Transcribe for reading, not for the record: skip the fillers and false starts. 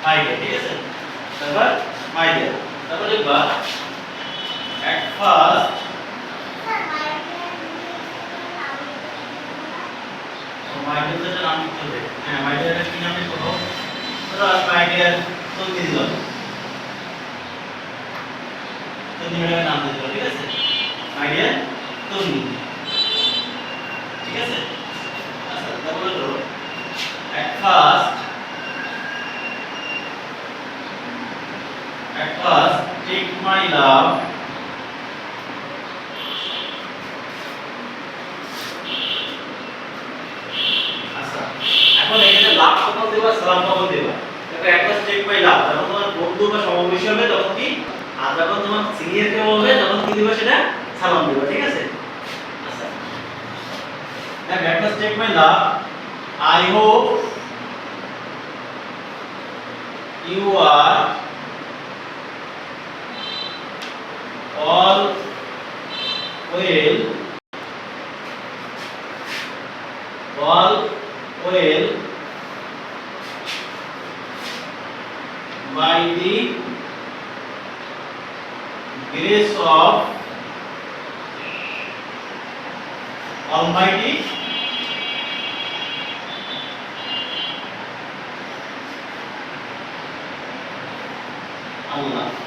My dear, ঠিক আছে? তারপর মাই ডিয়ার, তারপর লিখবা at first মাই ডিয়ার নাম লিখতে হবে। হ্যাঁ, মাই ডিয়ার কি নাম লিখবো? ধরো মাই ডিয়ার তন্নি দিলাম, তন্নি ম্যাডামের নাম দিতে হবে, ঠিক আছে? মাই ডিয়ার তন্নি, ঠিক আছে? আচ্ছা, তারপরে ধরো at first take my love আচ্ছা, এখন এখানে লাভ কখন দেবা, সালাম কখন দেবা? দেখো at first take my love যখন তোমার বন্ধু বা সমবয়সী হবে তখন কি, আর যখন তোমার সিনিয়র কেউ হবে তখন কি দিবা, সেটা সালাম দিবা, ঠিক আছে? আচ্ছা, দেখো at first take my love, I hope you are all well by the grace of Almighty Allah.